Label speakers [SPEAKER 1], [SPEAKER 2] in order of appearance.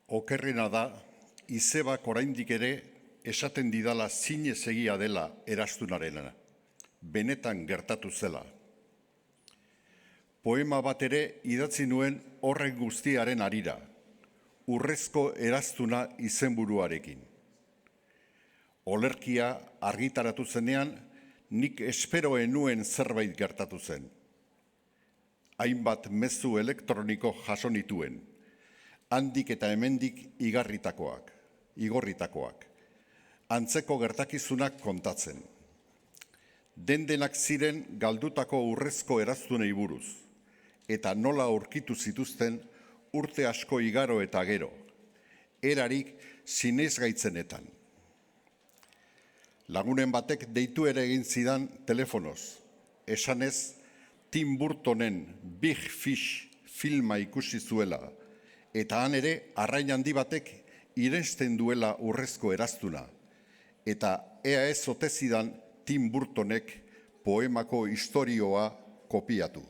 [SPEAKER 1] Okerrena da, izebak oraindik ere esaten didala zinez egia dela eraztunarena, benetan gertatu zela. Poema bat ere idatzi nuen horren guztiaren harira, urrezko eraztuna izenburuarekin. Olerkia argitaratu zenean, nik esperoen nuen zerbait gertatu zen. Hainbat mezu elektroniko jaso nituen, handik eta hemendik igorritakoak, antzeko gertakizunak kontatzen. Dendenak ziren galdutako urrezko eraztunei buruz, eta nola aurkitu zituzten urte asko igaro eta gero, erarik sinesgaitzenetan. Lagunen batek deitu ere egin zidan telefonoz, esanez Tim Burtonen Big Fish filma ikusi zuela, eta han ere arrain handi batek irensten duela urrezko eraztuna, eta ea ez ote zidan Tim Burtonek poemako istorioa kopiatu.